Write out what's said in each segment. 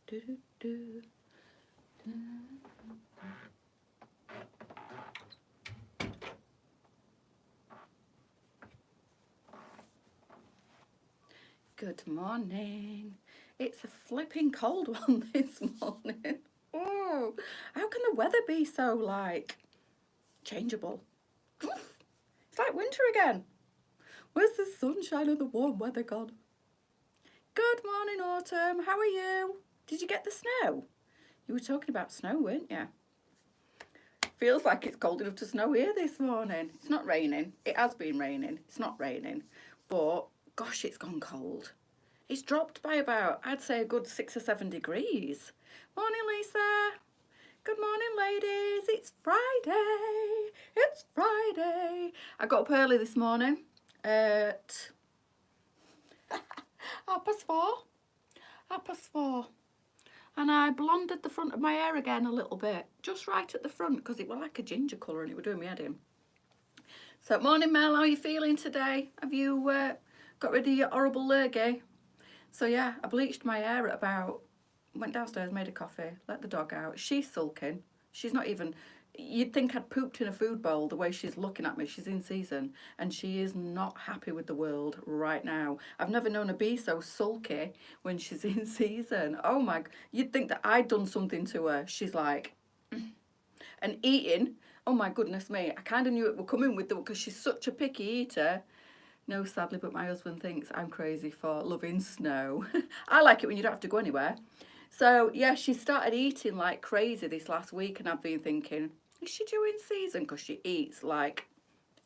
Do, do, do. Good morning. It's a flipping cold one this morning. Oh, how can the weather be so like changeable? It's like winter again. Where's the sunshine and the warm weather gone? Good morning, Autumn. How are you? Did you get the snow? You were talking about snow, weren't you? Feels like it's cold enough to snow here this morning. It's not raining. It has been raining. It's not raining. But gosh, it's gone cold. It's dropped by about, I'd say, a good 6 or 7 degrees. Morning, Lisa. Good morning, ladies. It's Friday. It's Friday. I got up early this morning at 4:30. 4:30. And I blonded the front of my hair again a little bit. Just right at the front because it was like a ginger colour and it was doing my head in. So, morning, Mel. How are you feeling today? Have you got rid of your horrible lurgy? So yeah, I bleached my hair at about, went downstairs, made a coffee, let the dog out. She's sulking. She's not even, you'd think I'd pooped in a food bowl the way she's looking at me. She's in season and she is not happy with the world right now. I've never known her be so sulky when she's in season. Oh my, you'd think that I'd done something to her. She's like, and eating, oh my goodness me, I kind of knew it would come in with the, because she's such a picky eater. No, sadly, but my husband thinks I'm crazy for loving snow. I like it when you don't have to go anywhere. So, yeah, she started eating like crazy this last week, and I've been thinking, is she doing season? Because she eats like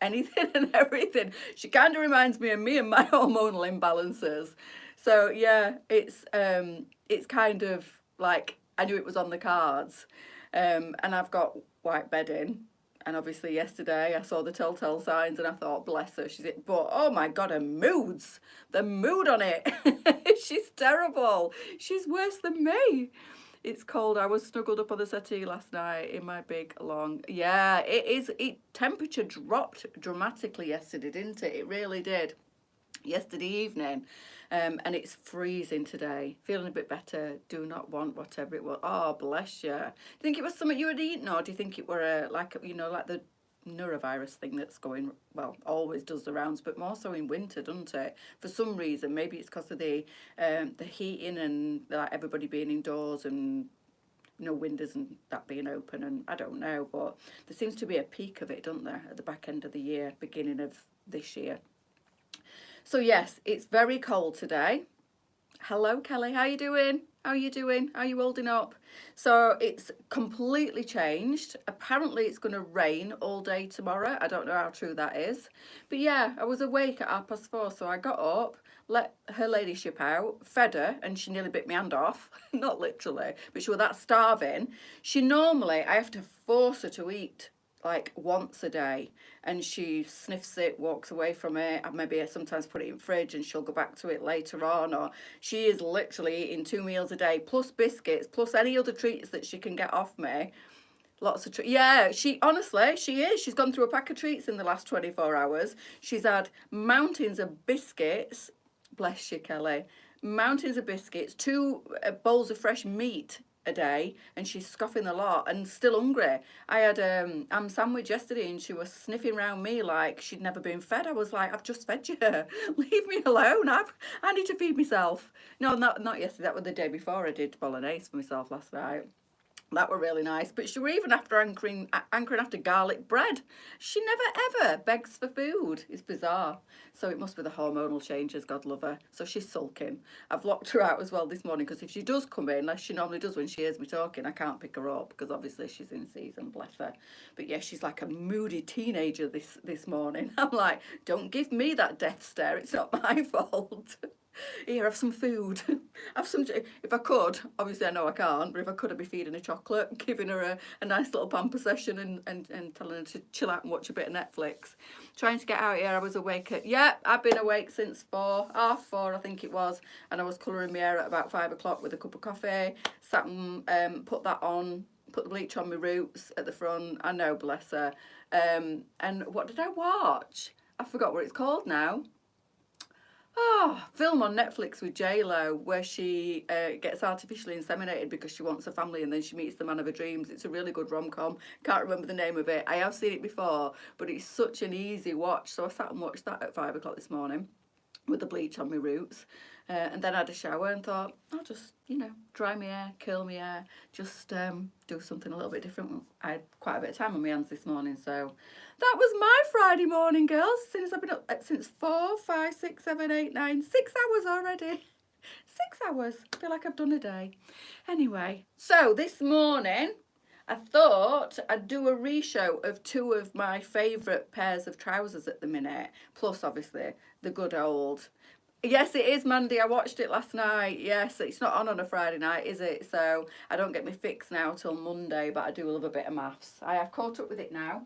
anything and everything. She kind of reminds me of me and my hormonal imbalances. So, yeah, it's kind of like I knew it was on the cards. And I've got white bedding. And obviously yesterday I saw the telltale signs and I thought, bless her, she's it. But oh my God, her moods, the mood on it. She's terrible. She's worse than me. It's cold. I was snuggled up on the settee last night in my big long, yeah, it is. Temperature dropped dramatically yesterday, didn't it? It really did. Yesterday evening. And it's freezing today. Feeling a bit better. Do not want whatever it was. Oh, bless you. Do you think it was something you had eaten, or do you think it were like the neurovirus thing that's going, well, always does the rounds, but more so in winter, doesn't it? For some reason, maybe it's because of the heating and like everybody being indoors and no windows and that being open, and I don't know, but there seems to be a peak of it, doesn't there, at the back end of the year, beginning of this year. So yes, it's very cold today. Hello, Kelly. How you doing? How are you doing? How are you holding up? So it's completely changed. Apparently it's going to rain all day tomorrow. I don't know how true that is. But yeah, I was awake at 4:30, so I got up, let her ladyship out, fed her, and she nearly bit my hand off. Not literally, but she was that starving. She normally, I have to force her to eat like once a day, and she sniffs it, walks away from it. I maybe sometimes put it in fridge and she'll go back to it later on, or she is literally eating 2 meals a day plus biscuits plus any other treats that she can get off me. Lots of treats. Yeah, she honestly, she is. She's gone through a pack of treats in the last 24 hours. She's had mountains of biscuits. Bless you, Kelly. Mountains of biscuits, 2 bowls of fresh meat a day, and she's scoffing the lot and still hungry. I had ham sandwich yesterday and she was sniffing around me like she'd never been fed. I was like, I've just fed you. Leave me alone. I need to feed myself. No, not yesterday. That was the day before. I did bolognese for myself last night. That were really nice. But she were even after hankering after garlic bread. She never ever begs for food. It's bizarre. So it must be the hormonal changes, God love her. So she's sulking. I've locked her out as well this morning because if she does come in, like she normally does when she hears me talking, I can't pick her up because obviously she's in season, bless her. But yeah, she's like a moody teenager this morning. I'm like, don't give me that death stare. It's not my fault. Here, have some food. Have some. If I could, obviously I know I can't, but if I could, I'd be feeding her chocolate, giving her a nice little pamper session and telling her to chill out and watch a bit of Netflix. Trying to get out here, I was awake at, yeah, I've been awake since 4:30 I think it was, and I was colouring my hair at about 5 o'clock with a cup of coffee, sat and put that on, put the bleach on my roots at the front. I know, bless her. And what did I watch? I forgot what it's called now. film on Netflix with J-Lo where she gets artificially inseminated because she wants a family and then she meets the man of her dreams. It's a really good rom-com. Can't remember the name of it. I have seen it before, but it's such an easy watch. So I sat and watched that at 5 o'clock this morning with the bleach on my roots. And then I had a shower and thought, I'll just, dry my hair, curl my hair, just do something a little bit different. I had quite a bit of time on my hands this morning, so that was my Friday morning, girls. Since I've been up since 4, 5, 6, 7, 8, 9, 6 hours already. 6 hours. I feel like I've done a day. Anyway, so this morning I thought I'd do a re-show of 2 of my favourite pairs of trousers at the minute, plus obviously the good old. Yes, it is, Mandy. I watched it last night. Yes, it's not on a Friday night, is it? So I don't get my fix now till Monday, but I do love a bit of maths. I have caught up with it now.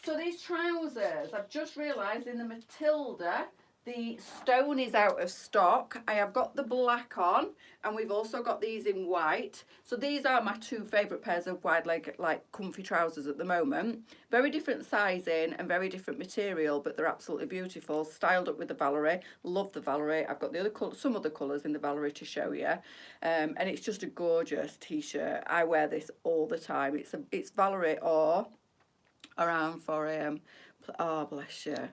So these trousers, I've just realised in the Matilda, the stone is out of stock. I have got the black on, and we've also got these in white. So these are my 2 favourite pairs of wide leg, like comfy trousers at the moment. Very different sizing and very different material, but they're absolutely beautiful. Styled up with the Valerie. Love the Valerie. I've got the other some other colours in the Valerie to show you. And it's just a gorgeous t-shirt. I wear this all the time. It's Valerie or around 4 a.m. Oh, bless you.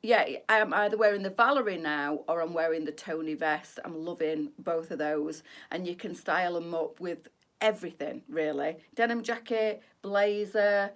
Yeah, I'm either wearing the Valerie now or I'm wearing the Tony vest. I'm loving both of those. And you can style them up with everything, really. Denim jacket, blazer,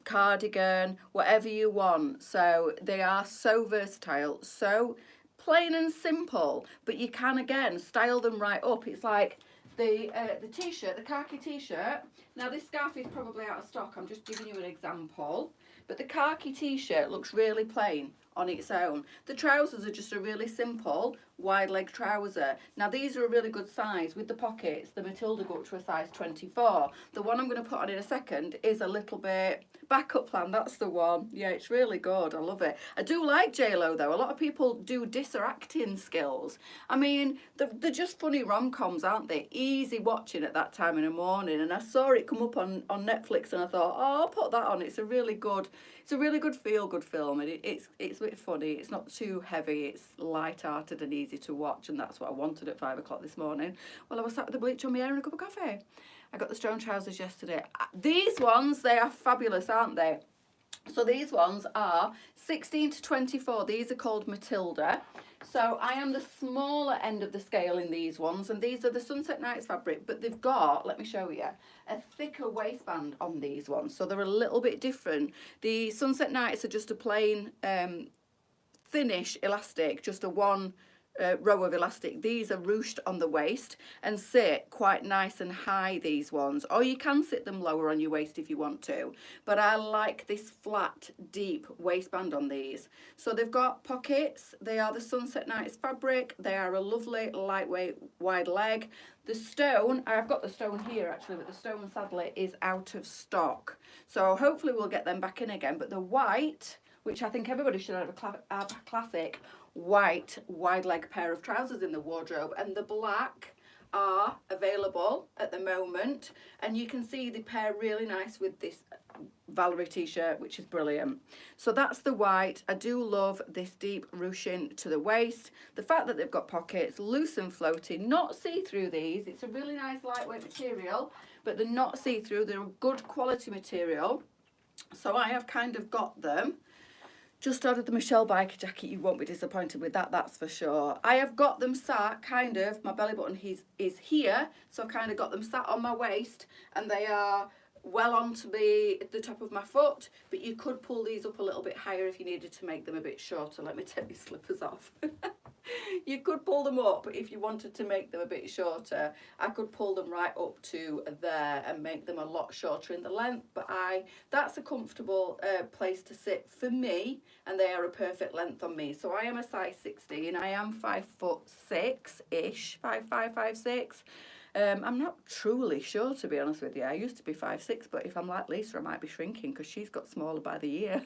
cardigan, whatever you want. So they are so versatile, so plain and simple. But you can, again, style them right up. It's like the t-shirt, the khaki t-shirt. Now, this scarf is probably out of stock. I'm just giving you an example. But the khaki t-shirt looks really plain on its own. The trousers are just a really simple wide leg trouser. Now these are a really good size with the pockets. The Matilda go up to a size 24. The one I'm going to put on in a second is a little bit backup plan. That's the one. Yeah, it's really good. I love it. I do like J-Lo though. A lot of people do diss her acting skills. I mean, they're just funny rom-coms, aren't they? Easy watching at that time in the morning. And I saw it come up on Netflix and I thought, oh, I'll put that on. It's a really good feel-good film, and it's a bit funny. It's not too heavy. It's light-hearted and easy to watch, and that's what I wanted at 5 o'clock this morning. Well, I was sat with the bleach on my hair and a cup of coffee. I got the stone trousers yesterday. These ones, they are fabulous, aren't they? So these ones are 16 to 24. These are called Matilda. So I am the smaller end of the scale in these ones, and these are the Sunset Nights fabric, but they've got, let me show you, a thicker waistband on these ones, so they're a little bit different. The Sunset Nights are just a plain thinnish elastic, just a one row of elastic. These are ruched on the waist and sit quite nice and high, these ones, or you can sit them lower on your waist if you want to, but I like this flat deep waistband on these. So they've got pockets. They are the Sunset Nights fabric. They are a lovely lightweight wide leg. The stone, I've got the stone here actually, but the stone sadly is out of stock, so hopefully we'll get them back in again. But the white, which I think everybody should have a classic white wide leg pair of trousers in the wardrobe, and the black are available at the moment, and you can see they pair really nice with this Valerie t-shirt, which is brilliant. So that's the white. I do love this deep ruching to the waist, the fact that they've got pockets, loose and floaty, not see-through. These, it's a really nice lightweight material, but they're not see-through. They're a good quality material, so I have kind of got them. Just ordered the Michelle biker jacket. You won't be disappointed with that, that's for sure. I have got them sat kind of, my belly button is here, so I've kind of got them sat on my waist, and they are well on to be at the top of my foot, but you could pull these up a little bit higher if you needed to make them a bit shorter. Let me take these slippers off. You could pull them up if you wanted to make them a bit shorter. I could pull them right up to there and make them a lot shorter in the length, but that's a comfortable place to sit for me, and they are a perfect length on me. So I am a size 16. I am 5'6"-ish, 5'5", 5'6". I'm not truly sure, to be honest with you. I used to be 5'6", but if I'm like Lisa, I might be shrinking because she's got smaller by the year.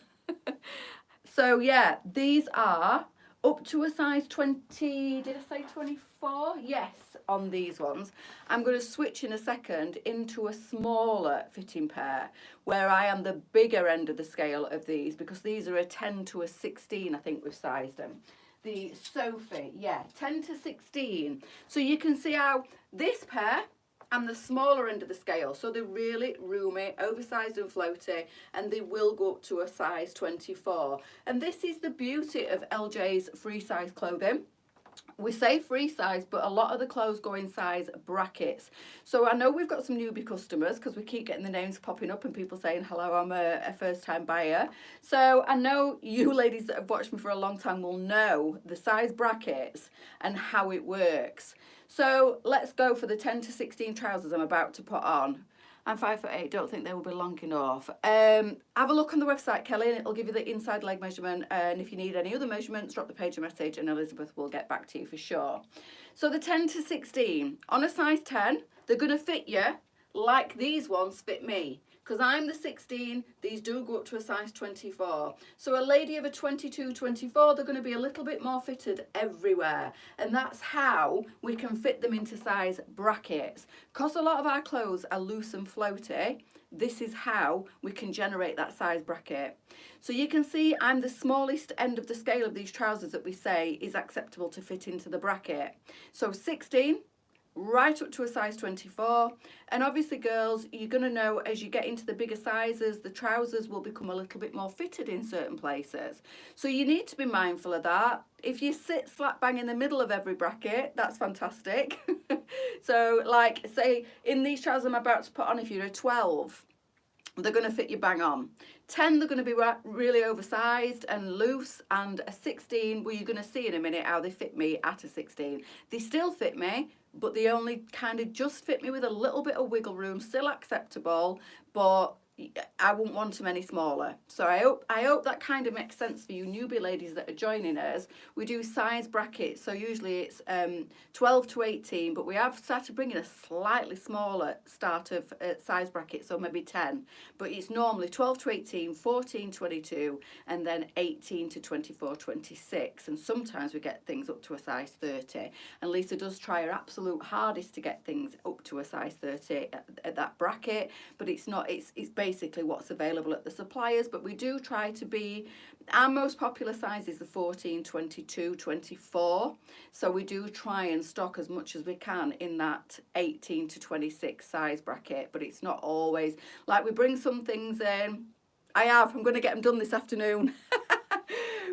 So yeah, these are up to a size 20, did I say 24? Yes, on these ones. I'm going to switch in a second into a smaller fitting pair, where I am the bigger end of the scale of these, because these are a 10 to a 16, I think we've sized them. the Sophie, yeah, 10 to 16. So you can see how this pair and the smaller end of the scale, so they're really roomy, oversized and floaty, and they will go up to a size 24. And this is the beauty of LJ's free size clothing. We say free size, but a lot of the clothes go in size brackets. So I know we've got some newbie customers because we keep getting the names popping up and people saying, hello, I'm a first time buyer. So I know you ladies that have watched me for a long time will know the size brackets and how it works. So let's go for the 10 to 16 trousers I'm about to put on. I'm 5'8", don't think they will be long enough. Have a look on the website, Kelly, and it'll give you the inside leg measurement. And if you need any other measurements, drop the page a message and Elizabeth will get back to you for sure. So the 10 to 16, on a size 10, they're going to fit you like these ones fit me. Because I'm the 16, these do go up to a size 24. So a lady of a 22, 24, they're going to be a little bit more fitted everywhere. And that's how we can fit them into size brackets. Because a lot of our clothes are loose and floaty, this is how we can generate that size bracket. So you can see I'm the smallest end of the scale of these trousers that we say is acceptable to fit into the bracket. So 16, right up to a size 24. And obviously girls, you're going to know as you get into the bigger sizes, the trousers will become a little bit more fitted in certain places. So you need to be mindful of that. If you sit slap bang in the middle of every bracket, that's fantastic. So like say in these trousers I'm about to put on, if you're a 12, they're going to fit you bang on. 10, they're going to be really oversized and loose, and a 16, well, you're going to see in a minute how they fit me at a 16. They still fit me, but they only kind of just fit me with a little bit of wiggle room, still acceptable, but I wouldn't want them any smaller. So I hope that kind of makes sense for you newbie ladies that are joining us. We do size brackets, so usually it's 12 to 18, but we have started bringing a slightly smaller start of size bracket, so maybe 10. But it's normally 12 to 18, 14, 22, and then 18 to 24, 26. And sometimes we get things up to a size 30. And Lisa does try her absolute hardest to get things up to a size 30 at that bracket, but it's not, it's basically what's available at the suppliers. But we do try to be, our most popular size is the 14, 22, 24. So we do try and stock as much as we can in that 18 to 26 size bracket, but it's not always, like we bring some things in. I'm going to get them done this afternoon.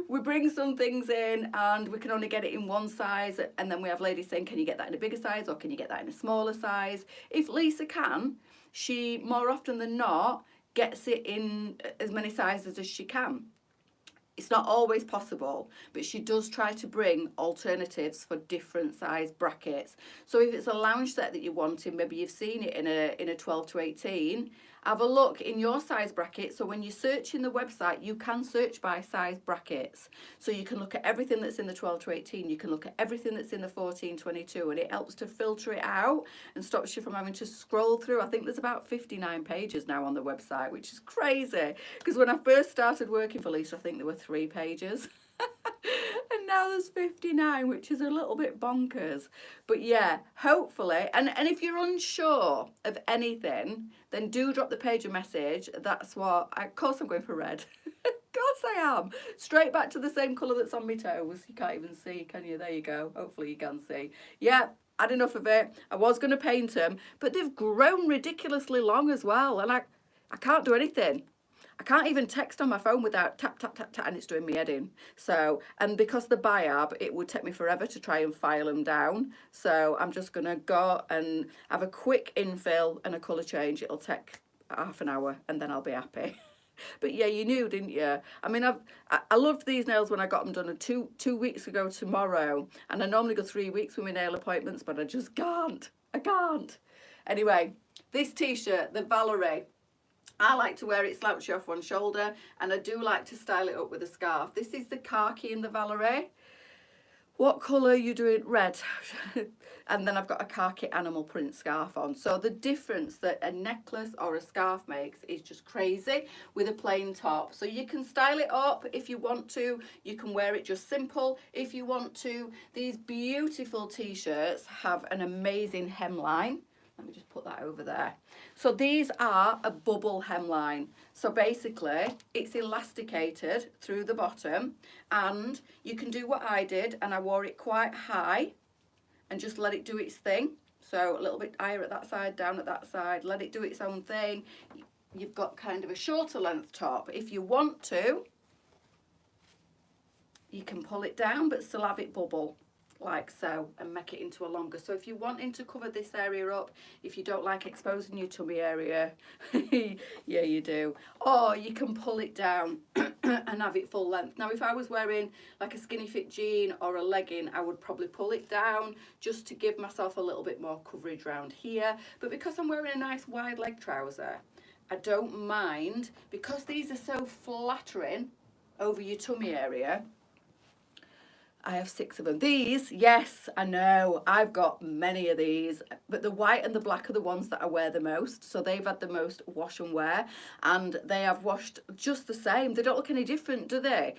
We bring some things in and we can only get it in one size, and then we have ladies saying, can you get that in a bigger size or can you get that in a smaller size? If Lisa can, she more often than not gets it in as many sizes as she can. It's not always possible, but she does try to bring alternatives for different size brackets. So if it's a lounge set that you're wanting, maybe you've seen it in a 12 to 18, have a look in your size bracket. So when you search in the website, you can search by size brackets. So you can look at everything that's in the 12 to 18, you can look at everything that's in the 14, 22, and it helps to filter it out and stops you from having to scroll through. I think there's about 59 pages now on the website, which is crazy. Because when I first started working for Lisa, I think there were 3 pages. And now there's 59, which is a little bit bonkers. But yeah, hopefully, and if you're unsure of anything, then do drop the page a message. That's what, of course I'm going for red. Of course I am. Straight back to the same colour that's on my toes. You can't even see, can you? There you go. Hopefully you can see. Yeah, had enough of it. I was going to paint them, but they've grown ridiculously long as well. And I can't do anything. I can't even text on my phone without tap, tap, tap, tap, and it's doing me head in. So, and because the biab, it would take me forever to try and file them down. So I'm just going to go and have a quick infill and a colour change. It'll take half an hour and then I'll be happy. But yeah, you knew, didn't you? I mean, I loved these nails when I got them done two weeks ago tomorrow. And I normally go 3 weeks with my nail appointments, but I just can't. I can't. Anyway, this t-shirt, the Valerie. I like to wear it slouchy off one shoulder, and I do like to style it up with a scarf. This is the khaki in the Valerie. What colour are you doing? Red. And then I've got a khaki animal print scarf on. So the difference that a necklace or a scarf makes is just crazy with a plain top. So you can style it up if you want to. You can wear it just simple if you want to. These beautiful t-shirts have an amazing hemline. Let me just put that over there. So these are a bubble hemline. So basically it's elasticated through the bottom, and you can do what I did, and I wore it quite high and just let it do its thing. So a little bit higher at that side, down at that side, let it do its own thing. You've got kind of a shorter length top. If you want to, you can pull it down but still have it bubble like so and make it into a longer. So if you're wanting to cover this area up, if you don't like exposing your tummy area, yeah you do, or you can pull it down and have it full length. Now if I was wearing like a skinny fit jean or a legging, I would probably pull it down just to give myself a little bit more coverage around here, but because I'm wearing a nice wide leg trouser, I don't mind, because these are so flattering over your tummy area. I have 6 of them. These, yes, I know, I've got many of these, but the white and the black are the ones that I wear the most. So they've had the most wash and wear, and they have washed just the same. They don't look any different, do they?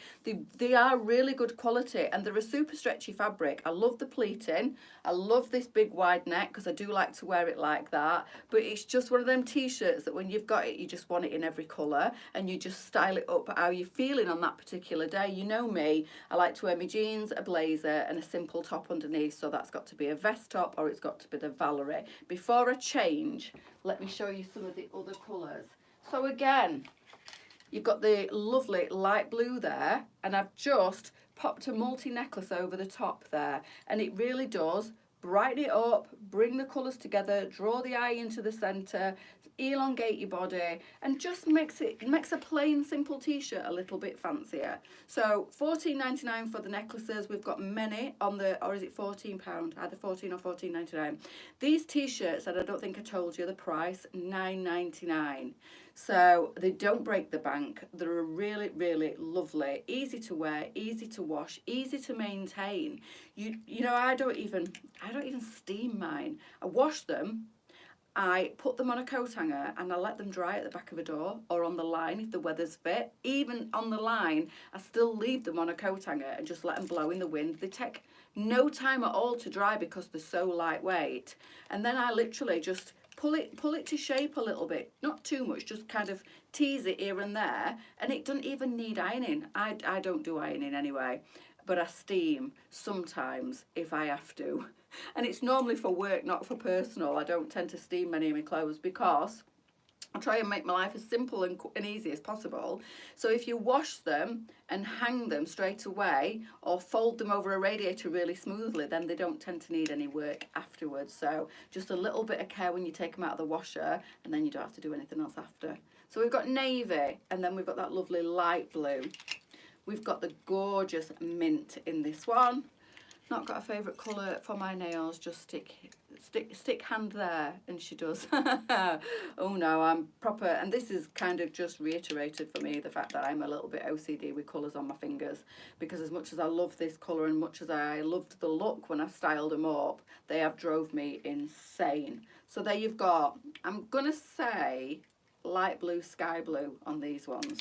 They are really good quality, and they're a super stretchy fabric. I love the pleating. I love this big wide neck because I do like to wear it like that. But it's just one of them t-shirts that when you've got it, you just want it in every colour, and you just style it up how you're feeling on that particular day. You know me, I like to wear my jeans, a blazer and a simple top underneath, so that's got to be a vest top or it's got to be the Valerie. Before I change, let me show you some of the other colours. So again, you've got the lovely light blue there, and I've just popped a multi necklace over the top there, and it really does brighten it up, bring the colours together, draw the eye into the centre, elongate your body, and just makes a plain simple t-shirt a little bit fancier. So $14.99 for the necklaces. We've got many on the, or is it £14, either 14 or $14.99. These t-shirts, and I don't think I told you the price, $9.99. So they don't break the bank. They're really, really lovely, easy to wear, easy to wash, easy to maintain. You know, I don't even steam mine. I wash them, I put them on a coat hanger, and I let them dry at the back of a door or on the line if the weather's fit. Even on the line, I still leave them on a coat hanger and just let them blow in the wind. They take no time at all to dry because they're so lightweight. And then I literally just pull it to shape a little bit, not too much, just kind of tease it here and there, and it doesn't even need ironing. I don't do ironing anyway, but I steam sometimes if I have to. And it's normally for work, not for personal. I don't tend to steam many of my clothes because I try and make my life as simple and easy as possible. So if you wash them and hang them straight away or fold them over a radiator really smoothly, then they don't tend to need any work afterwards. So just a little bit of care when you take them out of the washer, and then you don't have to do anything else after. So we've got navy, and then we've got that lovely light blue. We've got the gorgeous mint in this one. Not got a favourite colour for my nails, just stick hand there, and she does. Oh no, I'm proper, and this is kind of just reiterated for me the fact that I'm a little bit OCD with colours on my fingers, because as much as I love this colour and much as I loved the look when I styled them up, they have drove me insane. So there you've got, I'm gonna say light blue, sky blue on these ones.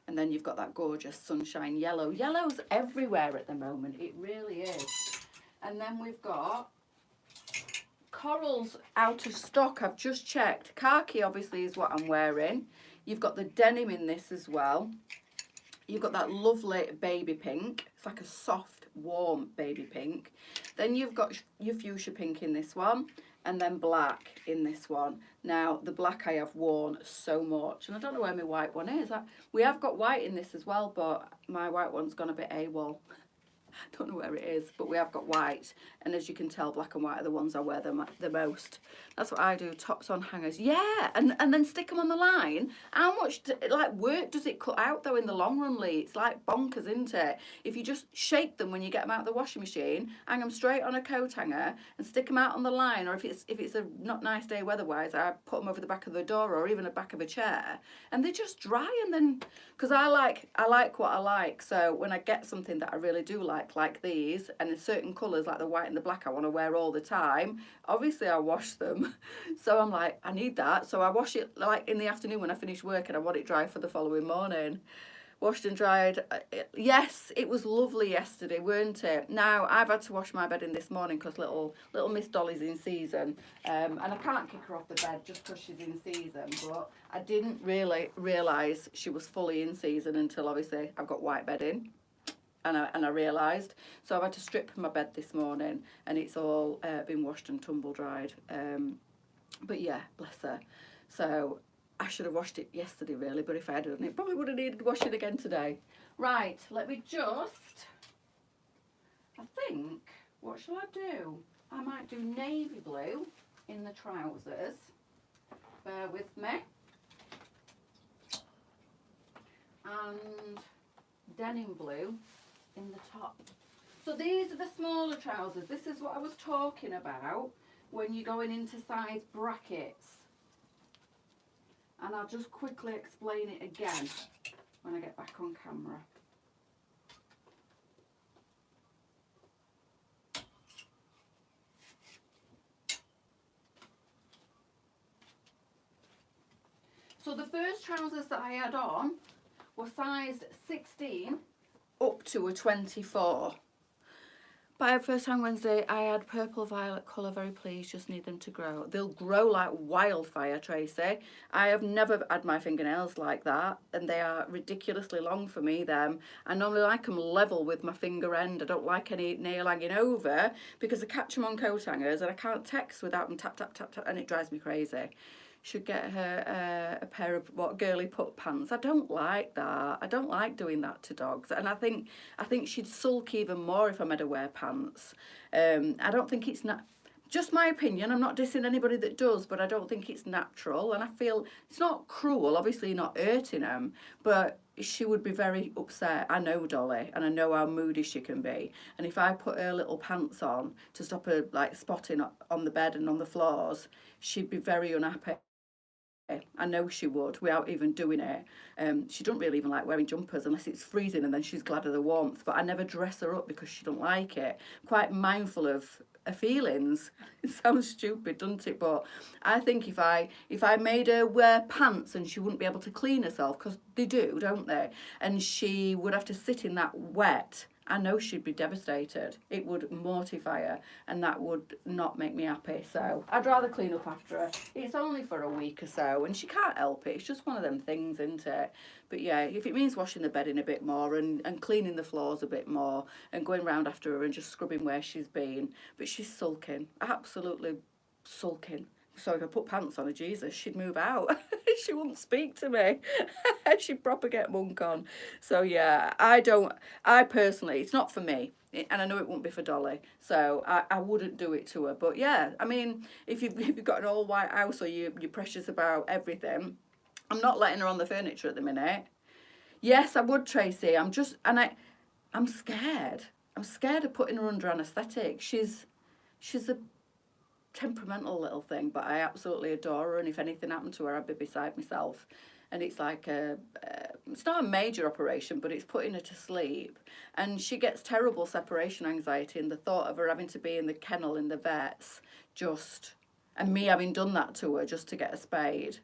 And then you've got that gorgeous sunshine yellow. Yellow's everywhere at the moment. It really is. And then we've got coral's out of stock. I've just checked. Khaki obviously is what I'm wearing. You've got the denim in this as well. You've got that lovely baby pink. It's like a soft, warm baby pink. Then you've got your fuchsia pink in this one. And then black in this one. Now, the black I have worn so much, and I don't know where my white one is. We have got white in this as well, but my white one's gone a bit AWOL. Don't know where it is, but we have got white, and as you can tell, black and white are the ones I wear the most. That's what I do, tops on hangers. Yeah, and then stick them on the line. How much work does it cut out though in the long run, Lee? It's like bonkers, isn't it? If you just shape them when you get them out of the washing machine, hang them straight on a coat hanger and stick them out on the line, or if it's a not nice day weather-wise, I put them over the back of the door or even the back of a chair, and they just dry. And then, because I like what I like, so when I get something that I really do like these, and in certain colours like the white and the black I want to wear all the time, obviously I wash them. So I'm like, I need that, so I wash it like in the afternoon when I finish work, and I want it dry for the following morning. washed and dried. Yes, it was lovely yesterday, weren't it? Now I've had to wash my bedding this morning because little Miss Dolly's in season, and I can't kick her off the bed just because she's in season. But I didn't really realise she was fully in season until obviously I've got white bedding. And I realised, so I've had to strip my bed this morning, and it's all been washed and tumble dried. But yeah, bless her. So I should have washed it yesterday really, but if I had done it, probably would have needed washing again today. Right, let me just, I think, what shall I do? I might do navy blue in the trousers. Bear with me. And denim blue in the top. So these are the smaller trousers. This is what I was talking about when you're going into size brackets. And I'll just quickly explain it again when I get back on camera. So the first trousers that I had on were sized 16 up to a 24. By first time Wednesday, I had purple violet colour, very pleased, just need them to grow. They'll grow like wildfire, Tracy. I have never had my fingernails like that, and they are ridiculously long for me, them. I normally like them level with my finger end. I don't like any nail hanging over because I catch them on coat hangers and I can't text without them tap, tap, tap, tap, and it drives me crazy. Should get her a pair of girly put pants. I don't like that. I don't like doing that to dogs, and I think she'd sulk even more if I made her wear pants. I don't think it's just my opinion. I'm not dissing anybody that does, but I don't think it's natural, and I feel it's not cruel. Obviously, you're not hurting them, but she would be very upset. I know Dolly, and I know how moody she can be. And if I put her little pants on to stop her like spotting on the bed and on the floors, she'd be very unhappy. I know she would, without even doing it. She doesn't really even like wearing jumpers unless it's freezing, and then she's glad of the warmth. But I never dress her up because she don't like it. Quite mindful of her feelings. It sounds stupid, doesn't it? But I think if I made her wear pants and she wouldn't be able to clean herself, because they do, don't they? And she would have to sit in that wet, I know she'd be devastated. It would mortify her, and that would not make me happy. So I'd rather clean up after her. It's only for a week or so, and she can't help it. It's just one of them things, isn't it? But yeah, if it means washing the bedding a bit more and cleaning the floors a bit more and going round after her and just scrubbing where she's been. But she's sulking, absolutely sulking. So if I put pants on her, Jesus, she'd move out. She wouldn't speak to me. She'd proper get munk on. So yeah, I personally, it's not for me. And I know it won't be for Dolly. So I wouldn't do it to her. But yeah, I mean, if you've got an all white house or you're precious about everything, I'm not letting her on the furniture at the minute. Yes, I would, Tracy. I'm scared. I'm scared of putting her under anaesthetic. She's a temperamental little thing, but I absolutely adore her, and if anything happened to her, I'd be beside myself. And it's like it's not a major operation, but it's putting her to sleep, and she gets terrible separation anxiety, and the thought of her having to be in the kennel in the vets, and me having done that to her just to get a spade,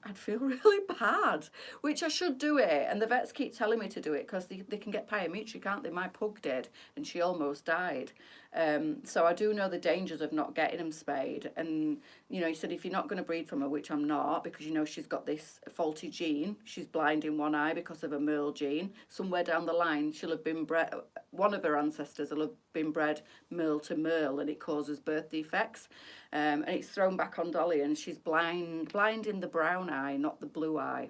I'd feel really bad, which I should do it. And the vets keep telling me to do it because they can get pyometry, can't they? My pug did, and she almost died. So I do know the dangers of not getting them spayed. And, you know, he said, if you're not going to breed from her, which I'm not, because, you know, she's got this faulty gene. She's blind in one eye because of a Merle gene. Somewhere down the line, she'll have been bred, one of her ancestors will have been bred Merle to Merle, and it causes birth defects. And it's thrown back on Dolly, and she's blind in the brown eye, not the blue eye.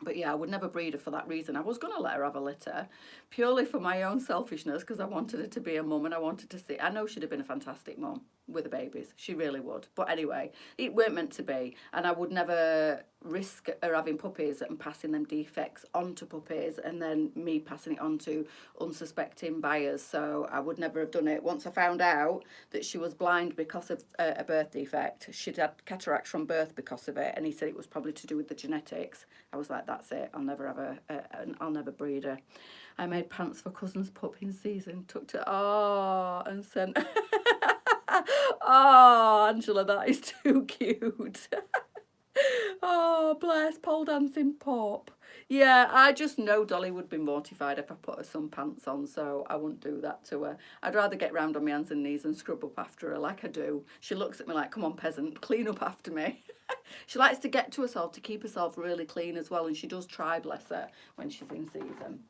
But yeah, I would never breed her for that reason. I was going to let her have a litter, purely for my own selfishness, because I wanted her to be a mum, and I wanted to see. I know she'd have been a fantastic mum with the babies. She really would. But anyway, it weren't meant to be. And I would never risk her having puppies and passing them defects onto puppies, and then me passing it on to unsuspecting buyers. So I would never have done it. Once I found out that she was blind because of a birth defect, she'd had cataracts from birth because of it, and he said it was probably to do with the genetics. I was like, that's it. I'll never have I'll never breed her. I made pants for cousin's pup in season, took to and sent. Oh, Angela, that is too cute. Oh, bless, pole dancing pop. Yeah, I just know Dolly would be mortified if I put her some pants on, so I wouldn't do that to her. I'd rather get round on my hands and knees and scrub up after her like I do. She looks at me like, come on, peasant, clean up after me. She likes to get to herself, to keep herself really clean as well, and she does try, bless her, when she's in season.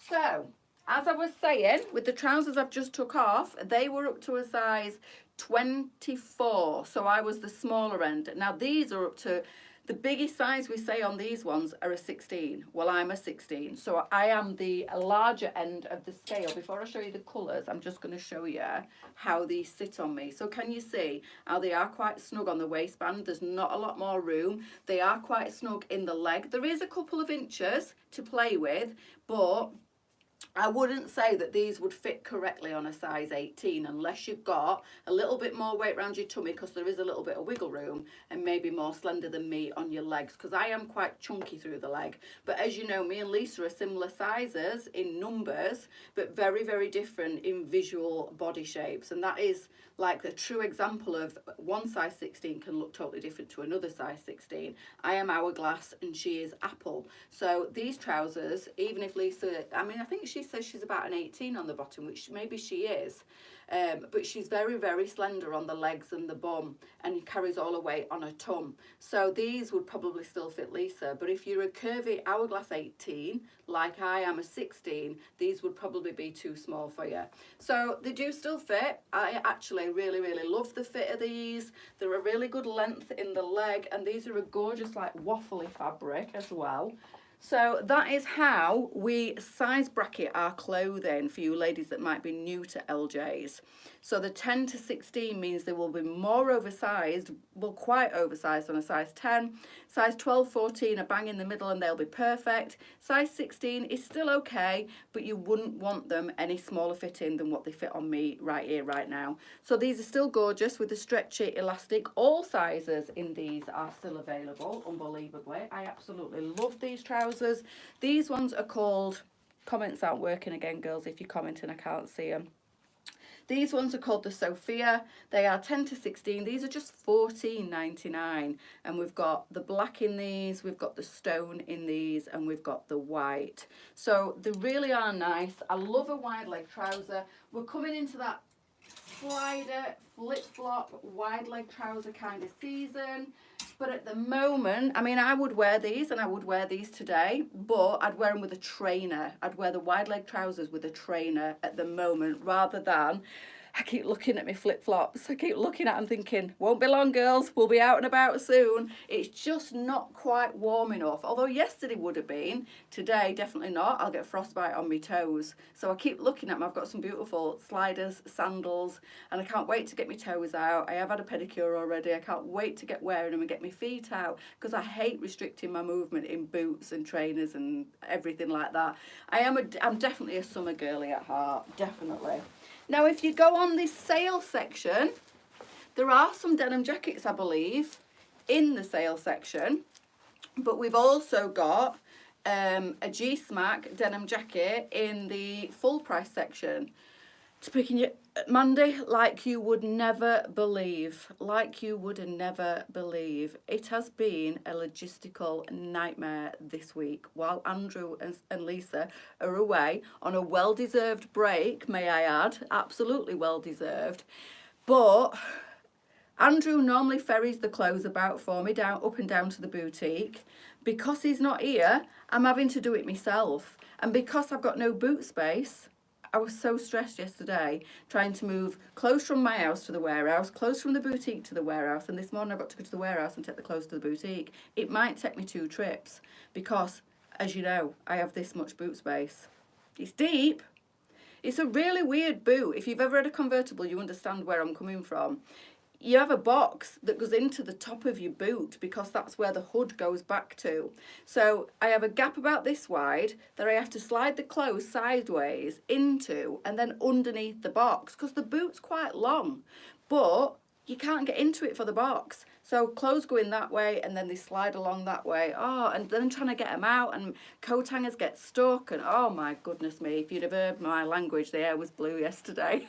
So, as I was saying, with the trousers I've just took off, they were up to a size 24, so I was the smaller end. Now these are up to, the biggest size we say on these ones are a 16. Well, I'm a 16, so I am the larger end of the scale. Before I show you the colours, I'm just going to show you how these sit on me. So can you see how they are quite snug on the waistband? There's not a lot more room. They are quite snug in the leg. There is a couple of inches to play with, but I wouldn't say that these would fit correctly on a size 18 unless you've got a little bit more weight around your tummy, because there is a little bit of wiggle room, and maybe more slender than me on your legs, because I am quite chunky through the leg. But as you know, me and Lisa are similar sizes in numbers, but very, very different in visual body shapes. And that is like a true example of one size 16 can look totally different to another size 16. I am hourglass and she is apple. So these trousers, even if Lisa, I mean, I think she says she's about an 18 on the bottom, which maybe she is. But she's very, very slender on the legs and the bum, and carries all her weight on her tum. So these would probably still fit Lisa. But if you're a curvy hourglass 18, like I am a 16, these would probably be too small for you. So they do still fit. I actually really, really love the fit of these. They're a really good length in the leg, and these are a gorgeous like waffly fabric as well. So that is how we size bracket our clothing for you ladies that might be new to LJs. So the 10 to 16 means they will be more oversized, well, quite oversized on a size 10. Size 12, 14 are bang in the middle and they'll be perfect. Size 16 is still okay, but you wouldn't want them any smaller fitting than what they fit on me right here, right now. So these are still gorgeous with the stretchy elastic. All sizes in these are still available, unbelievably. I absolutely love these trousers. These ones are called, comments aren't working again, girls, if you're commenting, I can't see them. These ones are called the Sophia. They are 10 to 16. These are just $14.99. And we've got the black in these, we've got the stone in these, and we've got the white. So they really are nice. I love a wide leg trouser. We're coming into that slider, flip-flop, wide leg trouser kind of season. But at the moment, I mean, I would wear these, and I would wear these today, but I'd wear them with a trainer. I'd wear the wide leg trousers with a trainer at the moment, rather than, I keep looking at my flip-flops. I keep looking at them thinking, won't be long, girls. We'll be out and about soon. It's just not quite warm enough. Although yesterday would have been. Today, definitely not. I'll get frostbite on my toes. So I keep looking at them. I've got some beautiful sliders, sandals, and I can't wait to get my toes out. I have had a pedicure already. I can't wait to get wearing them and get my feet out, because I hate restricting my movement in boots and trainers and everything like that. I'm definitely a summer girly at heart. Definitely. Now, if you go on this sale section, there are some denim jackets, I believe, in the sale section. But we've also got a G-Smack denim jacket in the full price section. Speaking you, Mandy, like you would never believe. Like you would never believe. It has been a logistical nightmare this week while Andrew and Lisa are away on a well-deserved break, may I add. Absolutely well-deserved. But Andrew normally ferries the clothes about for me, up and down to the boutique. Because he's not here, I'm having to do it myself. And because I've got no boot space, I was so stressed yesterday trying to move clothes from my house to the warehouse, clothes from the boutique to the warehouse, and this morning I've got to go to the warehouse and take the clothes to the boutique. It might take me 2 trips because, as you know, I have this much boot space. It's deep. It's a really weird boot. If you've ever had a convertible, you understand where I'm coming from. You have a box that goes into the top of your boot because that's where the hood goes back to. So I have a gap about this wide that I have to slide the clothes sideways into and then underneath the box, because the boot's quite long, but you can't get into it for the box. So clothes go in that way and then they slide along that way. Oh, and then trying to get them out, and coat hangers get stuck, and oh my goodness me, if you'd have heard my language, the air was blue yesterday.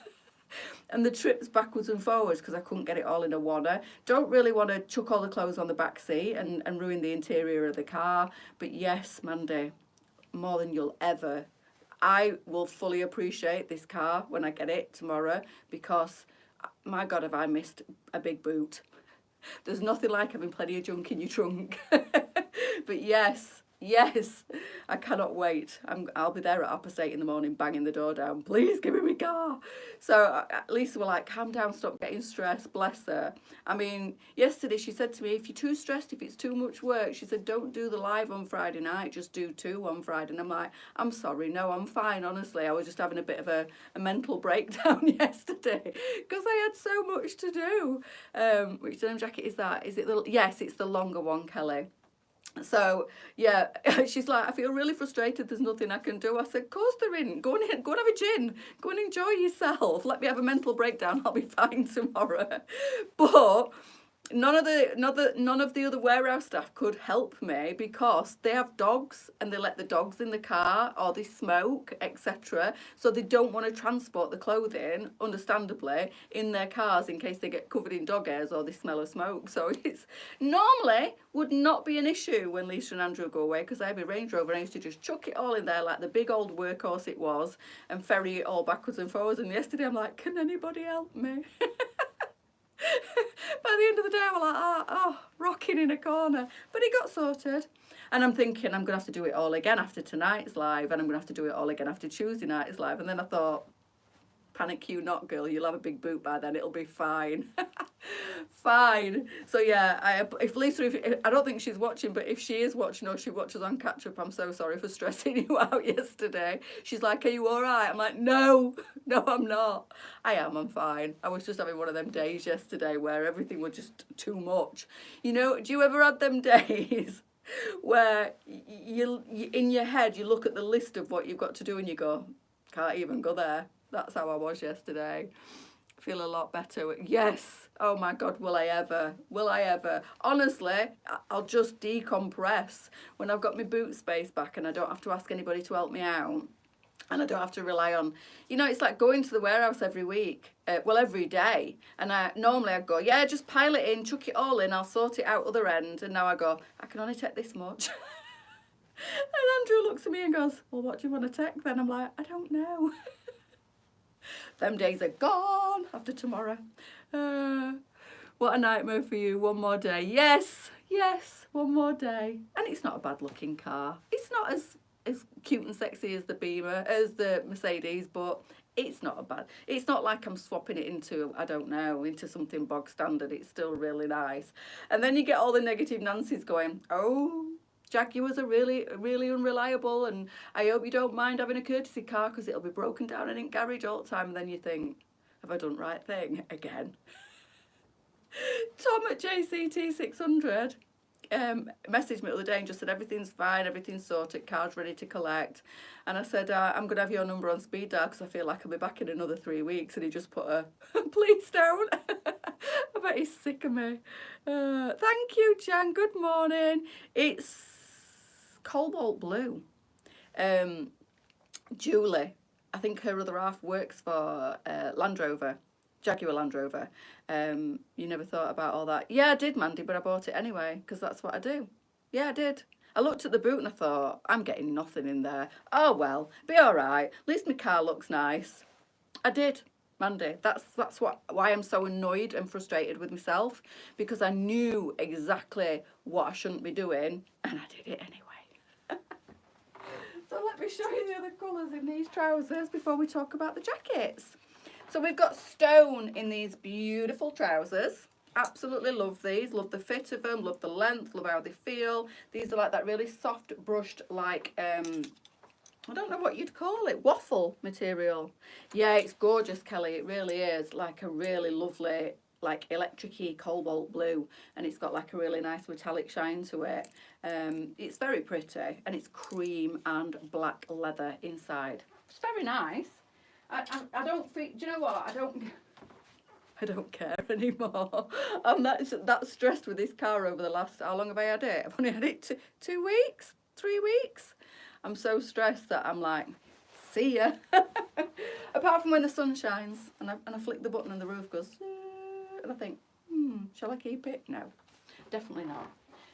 And the trips backwards and forwards because I couldn't get it all in a wanna. Don't really want to chuck all the clothes on the back seat and ruin the interior of the car. But yes, Mandy, more than you'll ever. I will fully appreciate this car when I get it tomorrow because, my God, have I missed a big boot. There's nothing like having plenty of junk in your trunk. But yes, I cannot wait. I'll be there at 8:30 in the morning, banging the door down. Please give me my car. So Lisa were like, calm down, stop getting stressed. Bless her. I mean, yesterday she said to me, if you're too stressed, if it's too much work, she said, don't do the live on Friday night. Just do 2 on Friday. And I'm like, I'm sorry, no, I'm fine. Honestly, I was just having a bit of a mental breakdown yesterday because I had so much to do. Which denim jacket is that? Is it the? Yes, it's the longer one, Kelly. So yeah, she's like, I feel really frustrated, there's nothing I can do. I said, of course there isn't. Go and have a gin, go and enjoy yourself, let me have a mental breakdown, I'll be fine tomorrow. But none of the other warehouse staff could help me because they have dogs and they let the dogs in the car or they smoke, etc. So they don't want to transport the clothing, understandably, in their cars in case they get covered in dog hairs or they smell of smoke. So it's normally would not be an issue when Lisa and Andrew go away because I have a Range Rover and I used to just chuck it all in there like the big old workhorse it was and ferry it all backwards and forwards. And yesterday I'm like, can anybody help me? By the end of the day, I was like, rocking in a corner. But it got sorted. And I'm thinking I'm going to have to do it all again after tonight's live. And I'm going to have to do it all again after Tuesday night's live. And then I thought, panic you not, girl. You'll have a big boot by then. It'll be fine. Fine. So yeah, if Lisa, I don't think she's watching, but if she is watching or she watches on catch up, I'm so sorry for stressing you out yesterday. She's like, are you all right? I'm like, no, I'm not. I'm fine. I was just having one of them days yesterday where everything was just too much. You know, do you ever have them days where you in your head, you look at the list of what you've got to do and you go, can't even go there. That's how I was yesterday. Feel a lot better. Yes. Oh my God, will I ever? Will I ever? Honestly, I'll just decompress when I've got my boot space back and I don't have to ask anybody to help me out. And I don't have to rely on, it's like going to the warehouse every week, every day. And normally I'd go, yeah, just pile it in, chuck it all in, I'll sort it out other end. And now I go, I can only take this much. And Andrew looks at me and goes, well, what do you want to take then? I'm like, I don't know. Them days are gone after tomorrow. What a nightmare for you. One more day. Yes, one more day. And it's not a bad looking car. It's not as cute and sexy as the Beamer, as the Mercedes, but it's not it's not like I'm swapping it into, I don't know, into something bog standard. It's still really nice. And then you get all the negative Nancy's going, oh, Jaguars are really, really unreliable, and I hope you don't mind having a courtesy car because it'll be broken down and in garage all the time. And then you think, have I done the right thing again? Tom at JCT600 messaged me the other day and just said everything's fine, everything's sorted, car's ready to collect. And I said, I'm going to have your number on speed dial because I feel like I'll be back in another 3 weeks. And he just put a please don't. I bet he's sick of me. Thank you, Jan. Good morning. It's cobalt blue. Julie, I think her other half works for Land Rover, Jaguar Land Rover. You never thought about all that? Yeah, I did, Mandy, but I bought it anyway because that's what I do. Yeah, I did. I looked at the boot and I thought, I'm getting nothing in there. Oh well, be all right. At least my car looks nice. I did, Mandy. That's why I'm so annoyed and frustrated with myself, because I knew exactly what I shouldn't be doing and I did it anyway. So let me show you the other colours in these trousers before we talk about the jackets. So we've got stone in these beautiful trousers. Absolutely love these. Love the fit of them. Love the length. Love how they feel. These are like that really soft brushed, like, I don't know what you'd call it, waffle material. Yeah, it's gorgeous, Kelly. It really is. Like a really lovely, like electric-y cobalt blue. And it's got like a really nice metallic shine to it. It's very pretty. And it's cream and black leather inside. It's very nice. I don't think, do you know what? I don't care anymore. I'm that stressed with this car over the last, how long have I had it? I've only had it 2 weeks, 3 weeks. I'm so stressed that I'm like, see ya. Apart from when the sun shines and I flick the button and the roof goes, and I think, shall I keep it? No, definitely not.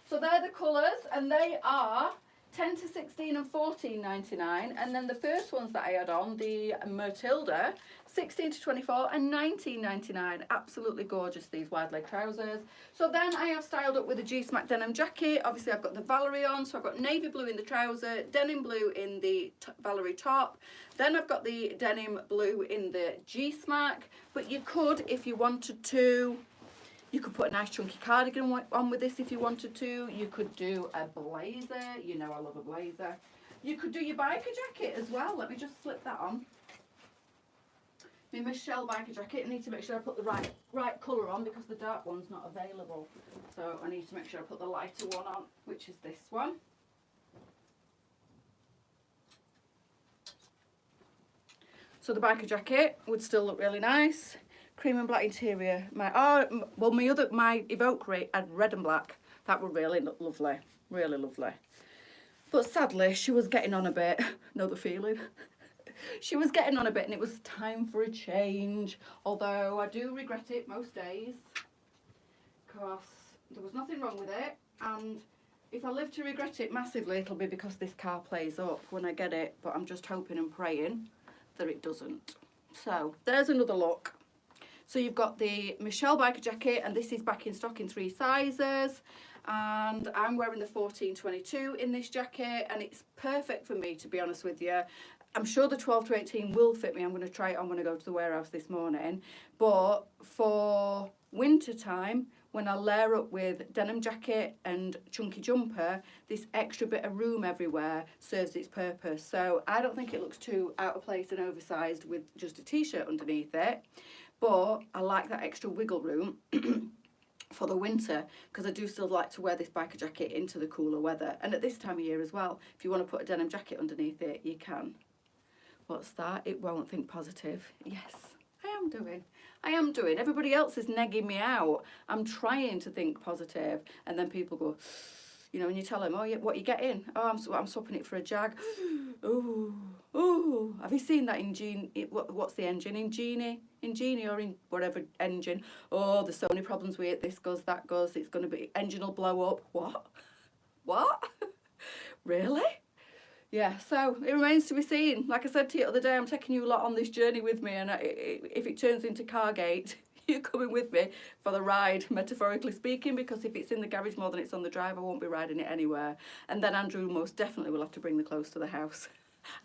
So they're the colours, and they are 10 to 16 and 14.99, and then the first ones that I had on, the Matilda, 16 to 24 and 19.99. Absolutely gorgeous, these wide leg trousers. So then I have styled up with a G-Smack denim jacket. Obviously I've got the Valerie on, so I've got navy blue in the trouser, denim blue in the Valerie top. Then I've got the denim blue in the G-Smack, but you could, if you wanted to, you could put a nice chunky cardigan on with this if you wanted to. You could do a blazer. You know I love a blazer. You could do your biker jacket as well. Let me just slip that on. My Michelle biker jacket. I need to make sure I put the right colour on because the dark one's not available. So I need to make sure I put the lighter one on, which is this one. So the biker jacket would still look really nice. Cream and black interior. My Evoke rate had red and black. That would really look lovely, really lovely. But sadly, she was getting on a bit. Know the feeling? She was getting on a bit, and it was time for a change. Although I do regret it most days, because there was nothing wrong with it. And if I live to regret it massively, it'll be because this car plays up when I get it. But I'm just hoping and praying that it doesn't. So there's another look. So you've got the Michelle biker jacket, and this is back in stock in 3 sizes. And I'm wearing the 14-22 in this jacket, and it's perfect for me, to be honest with you. I'm sure the 12 to 18 will fit me. I'm going to try it on when I go to the warehouse this morning. But for winter time, when I layer up with denim jacket and chunky jumper, this extra bit of room everywhere serves its purpose. So I don't think it looks too out of place and oversized with just a t-shirt underneath it. But I like that extra wiggle room for the winter, because I do still like to wear this biker jacket into the cooler weather. And at this time of year as well, if you want to put a denim jacket underneath it, you can. What's that? It won't think positive. Yes, I am doing. I am doing. Everybody else is negging me out. I'm trying to think positive. And then people go, you know, when you tell them, oh, yeah, what you getting? Oh, I'm swapping it for a Jag. Ooh, ooh. Have you seen that in Genie? What's the engine? In Genie or in whatever engine? Oh, there's so many problems with it. This goes, that goes. It's going to be, engine will blow up. What? What? Really? Yeah, so it remains to be seen. Like I said to you the other day, I'm taking you a lot on this journey with me, and if it turns into Cargate, you're coming with me for the ride, metaphorically speaking, because if it's in the garage more than it's on the drive, I won't be riding it anywhere. And then Andrew most definitely will have to bring the clothes to the house.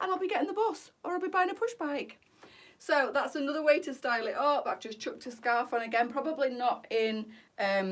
And I'll be getting the bus, or I'll be buying a push bike. So that's another way to style it up. I've just chucked a scarf on again, probably not in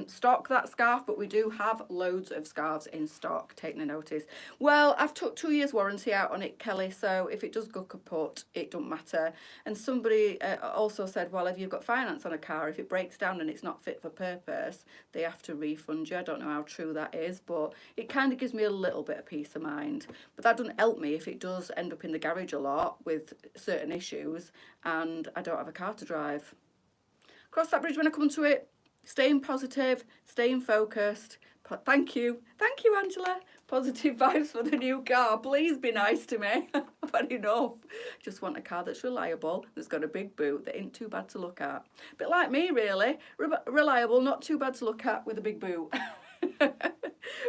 stock, that scarf, but we do have loads of scarves in stock, taking a notice. Well, I've took 2 years warranty out on it, Kelly, so if it does go kaput, it don't matter. And somebody also said, well, if you've got finance on a car, if it breaks down and it's not fit for purpose, they have to refund you. I don't know how true that is, but it kind of gives me a little bit of peace of mind. But that doesn't help me if it does end up in the garage a lot with certain issues and I don't have a car to drive. Cross that bridge when I come to it. Staying positive, staying focused. Thank you, Angela. Positive vibes for the new car. Please be nice to me. I've had enough. Just want a car that's reliable, that's got a big boot, that ain't too bad to look at. A bit like me, really. Reliable, not too bad to look at with a big boot.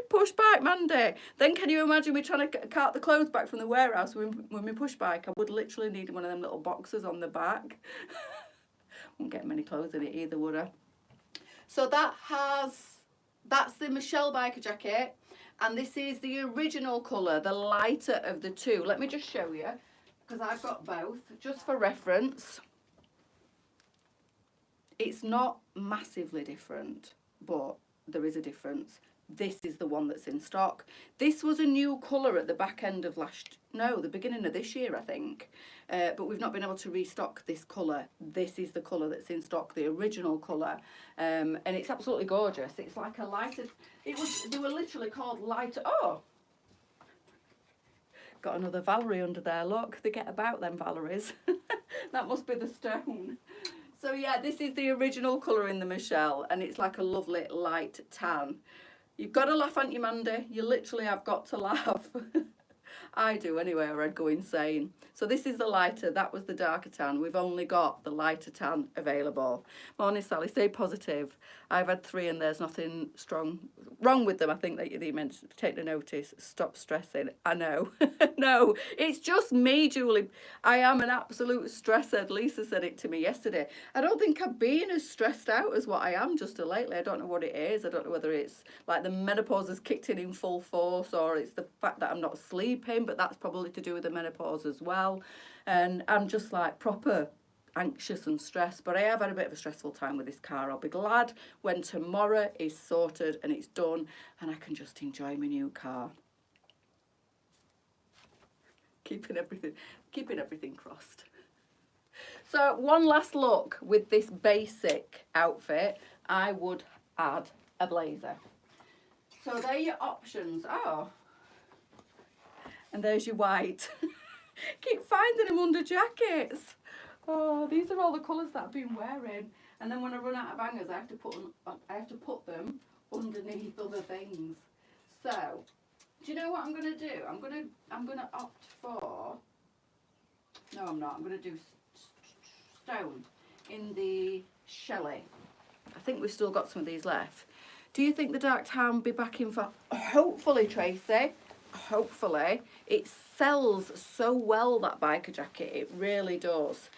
Push bike Monday. Then can you imagine me trying to cart the clothes back from the warehouse with my push bike? I would literally need one of them little boxes on the back. Won't get many clothes in it either, would I? So that's the Michelle biker jacket, and this is the original colour, the lighter of the two. Let me just show you, because I've got both, just for reference. It's not massively different, but there is a difference. This is the one that's in stock. This was a new colour at the back end of the beginning of this year, I think. But we've not been able to restock this colour. This is the colour that's in stock, the original colour. And it's absolutely gorgeous. It's like a lighter, they were literally called lighter, oh! Got another Valerie under there, look. They get about them Valeries. That must be the stone. So yeah, this is the original colour in the Michelle, and it's like a lovely light tan. You've got to laugh, Auntie Mandy. You literally have got to laugh. I do anyway, or I'd go insane. So this is the lighter, that was the darker tan. We've only got the lighter tan available. Morning Sally, stay positive. I've had 3 and there's nothing wrong with them. I think that you meant to take the notice. Stop stressing. I know. No, it's just me, Julie. I am an absolute stresshead. Lisa said it to me yesterday. I don't think I've been as stressed out as what I am just lately. I don't know what it is. I don't know whether it's like the menopause has kicked in full force, or it's the fact that I'm not sleeping, but that's probably to do with the menopause as well. And I'm just like proper anxious and stressed, but I have had a bit of a stressful time with this car. I'll be glad when tomorrow is sorted and it's done and I can just enjoy my new car. Keeping everything crossed. So one last look with this basic outfit, I would add a blazer. So there are your options. Oh, and there's your white. Keep finding them under jackets. Oh, these are all the colours that I've been wearing. And then when I run out of hangers, I have to put them underneath other things. So, do you know what I'm gonna do? I'm gonna opt for. No, I'm not. I'm gonna do stone in the Shelley. I think we've still got some of these left. Do you think the dark tan will be back in for? Hopefully, Tracy. Hopefully. It sells so well, that biker jacket. It really does.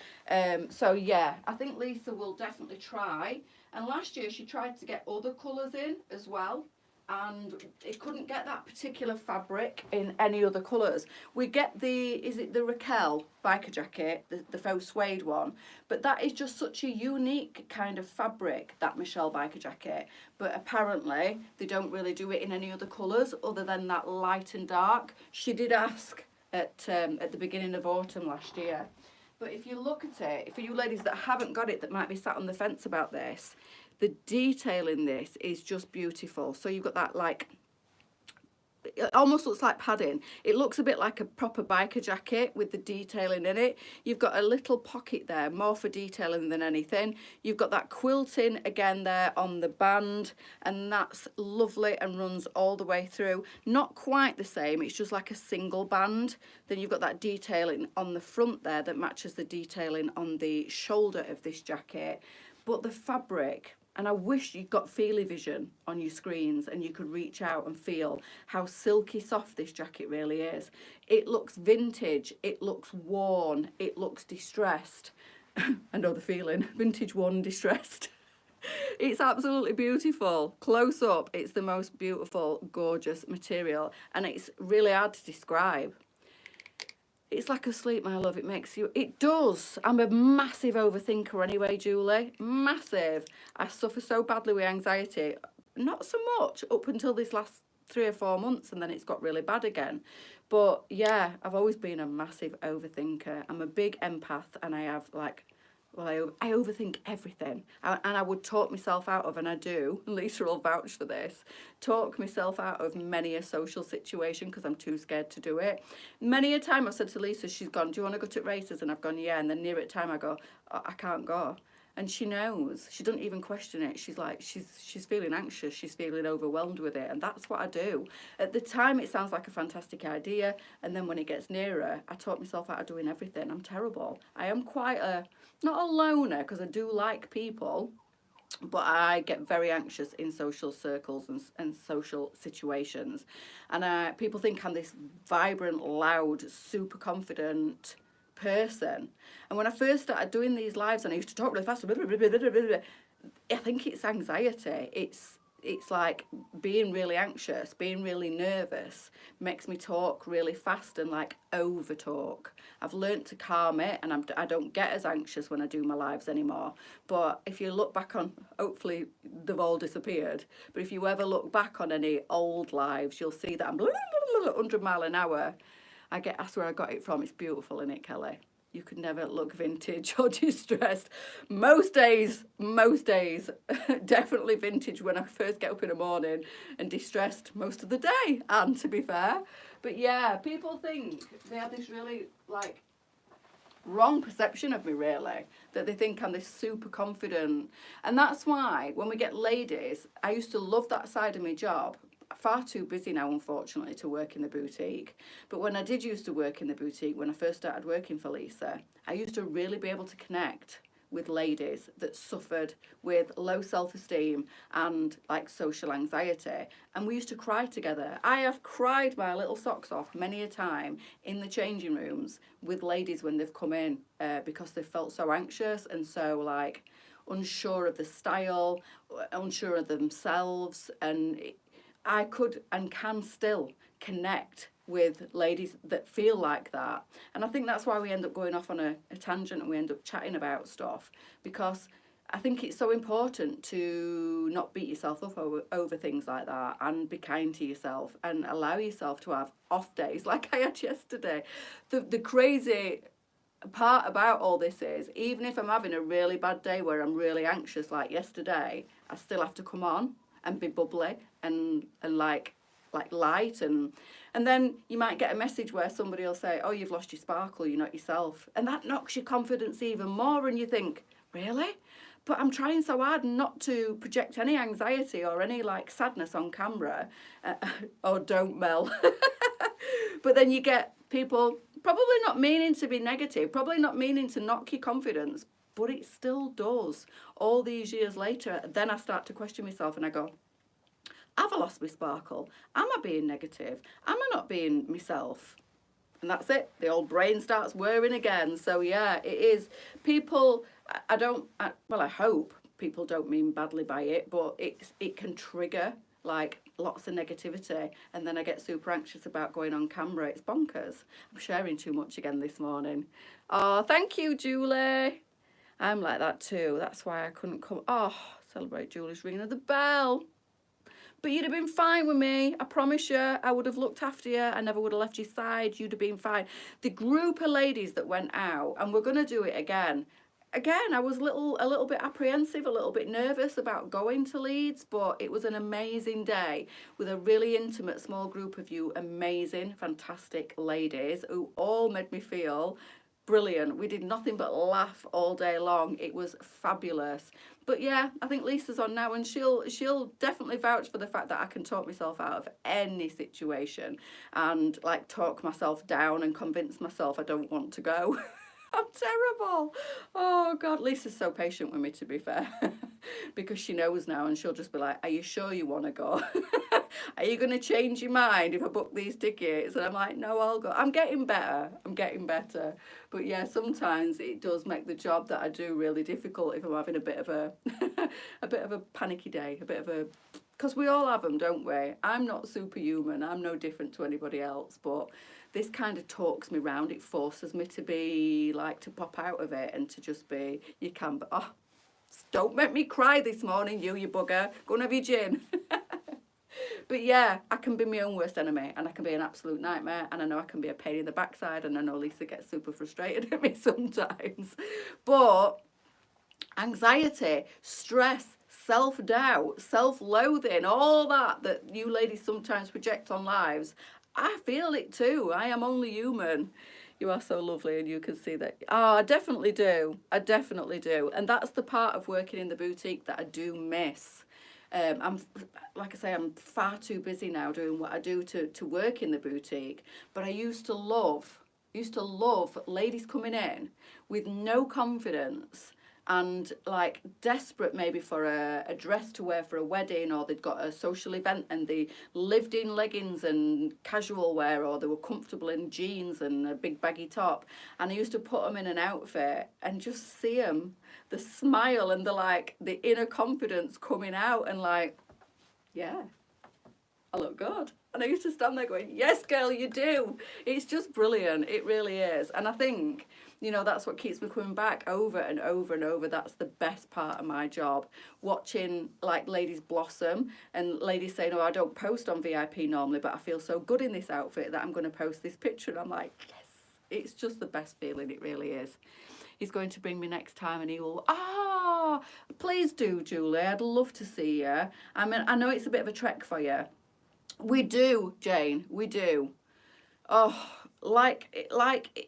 So yeah, I think Lisa will definitely try. And last year she tried to get other colours in as well, and it couldn't get that particular fabric in any other colours. We get is it the Raquel biker jacket, the faux suede one, but that is just such a unique kind of fabric, that Michelle biker jacket. But apparently they don't really do it in any other colours other than that light and dark. She did ask at the beginning of autumn last year. But if you look at it, for you ladies that haven't got it, that might be sat on the fence about this, the detail in this is just beautiful. So you've got that, like, it almost looks like padding. It looks a bit like a proper biker jacket with the detailing in it. You've got a little pocket there, more for detailing than anything. You've got that quilting again there on the band, and that's lovely and runs all the way through. Not quite the same, it's just like a single band. Then you've got that detailing on the front there that matches the detailing on the shoulder of this jacket. But the fabric, and I wish you'd got Feely Vision on your screens and you could reach out and feel how silky soft this jacket really is. It looks vintage, it looks worn, it looks distressed. I know the feeling, vintage, worn, distressed. It's absolutely beautiful. Close up, it's the most beautiful, gorgeous material, and it's really hard to describe. It's like a sleep, my love. It makes you... It does. I'm a massive overthinker anyway, Julie. Massive. I suffer so badly with anxiety. Not so much up until this last 3 or 4 months, and then it's got really bad again. But yeah, I've always been a massive overthinker. I'm a big empath, and I have, like... Well, I overthink everything, and I would talk myself out of, and I do, Lisa will vouch for this, talk myself out of many a social situation because I'm too scared to do it. Many a time I've said to Lisa, she's gone, do you want to go to races? And I've gone, yeah, and then near at time I go, oh, I can't go. And she knows, she doesn't even question it. She's like, she's feeling anxious, she's feeling overwhelmed with it, and that's what I do. At the time, it sounds like a fantastic idea, and then when it gets nearer, I talk myself out of doing everything. I'm terrible. I am quite not a loner, because I do like people, but I get very anxious in social circles and social situations. And people think I'm this vibrant, loud, super confident person. And when I first started doing these lives and I used to talk really fast, I think it's anxiety. It's like being really anxious, being really nervous makes me talk really fast and like over talk. I've learnt to calm it, and I don't get as anxious when I do my lives anymore. But if you look back on, hopefully they've all disappeared, but if you ever look back on any old lives, you'll see that I'm 100 mile an hour. I get asked where I got it from. It's beautiful, isn't it, Kelly? You could never look vintage or distressed. Most days, definitely vintage when I first get up in the morning, and distressed most of the day, and to be fair. But yeah, people think they have this really, like, wrong perception of me, really, that they think I'm this super confident. And that's why when we get ladies, I used to love that side of my job. far too busy now, unfortunately, to work in the boutique. But when I did used to work in the boutique, when I first started working for Lisa, I used to really be able to connect with ladies that suffered with low self-esteem and like social anxiety, and we used to cry together. I have cried my little socks off many a time in the changing rooms with ladies when they've come in, because they felt so anxious and so like unsure of the style, unsure of themselves, and I could and can still connect with ladies that feel like that. And I think that's why we end up going off on a tangent and we end up chatting about stuff, because I think it's so important to not beat yourself up over things like that, and be kind to yourself and allow yourself to have off days like I had yesterday. The crazy part about all this is, even if I'm having a really bad day where I'm really anxious like yesterday, I still have to come on and be bubbly and like light, and then you might get a message where somebody will say, oh, you've lost your sparkle, you're not yourself, and that knocks your confidence even more, and you think, really? But I'm trying so hard not to project any anxiety or any like sadness on camera. Oh, don't, Mel. But then you get people probably not meaning to be negative, probably not meaning to knock your confidence, but it still does. All these years later, then I start to question myself and I go, have I lost my sparkle? Am I being negative? Am I not being myself? And that's it. The old brain starts whirring again. So yeah, it is. People, I hope people don't mean badly by it, but it can trigger like lots of negativity, and then I get super anxious about going on camera. It's bonkers. I'm sharing too much again this morning. Oh, thank you, Julie. I'm like that too. That's why I couldn't come. Oh, celebrate Julie's ringing of the bell. But you'd have been fine with me. I promise you, I would have looked after you. I never would have left your side. You'd have been fine. The group of ladies that went out, and we're going to do it again. Again, I was a little bit apprehensive, a little bit nervous about going to Leeds, but it was an amazing day with a really intimate small group of you amazing, fantastic ladies who all made me feel brilliant. We did nothing but laugh all day long. It was fabulous. But yeah, I think Lisa's on now, and she'll definitely vouch for the fact that I can talk myself out of any situation and like talk myself down and convince myself I don't want to go. I'm terrible. Oh God, Lisa's so patient with me, to be fair, because she knows now, and she'll just be like, are you sure you want to go? Are you going to change your mind if I book these tickets? And I'm like, no, I'll go. I'm getting better. But yeah, sometimes it does make the job that I do really difficult if I'm having a bit of a panicky day, because we all have them, don't we? I'm not superhuman. I'm no different to anybody else, but this kind of talks me round. It forces me to be like, to pop out of it and to just be, you can, but oh, don't make me cry this morning, you bugger. Go and have your gin. But yeah, I can be my own worst enemy, and I can be an absolute nightmare, and I know I can be a pain in the backside, and I know Lisa gets super frustrated at me sometimes. But anxiety, stress, self-doubt, self-loathing, all that you ladies sometimes project on lives, I feel it too. I am only human. You are so lovely, and you can see that. Oh, I definitely do. And that's the part of working in the boutique that I do miss. I'm, like I say, I'm far too busy now doing what I do to work in the boutique. But I used to love ladies coming in with no confidence and like desperate maybe for a dress to wear for a wedding, or they'd got a social event and they lived in leggings and casual wear, or they were comfortable in jeans and a big baggy top, and I used to put them in an outfit and just see them, the smile and the inner confidence coming out, and like, yeah, I look good. And I used to stand there going, yes, girl, you do. It's just brilliant. It really is. And I think, that's what keeps me coming back over and over and over. That's the best part of my job. Watching like ladies blossom, and ladies saying, oh, I don't post on VIP normally, but I feel so good in this outfit that I'm going to post this picture. And I'm like, yes, it's just the best feeling. It really is. He's going to bring me next time, and he will, please do, Julie. I'd love to see you. I mean, I know it's a bit of a trek for you. We do, Jane, we do. Oh,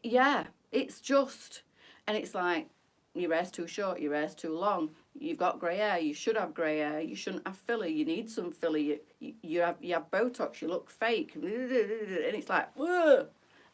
yeah, it's just, and it's like, your hair's too short, your hair's too long, you've got grey hair, you should have grey hair, you shouldn't have filler, you need some filler, you have Botox, you look fake, and it's like, whoa.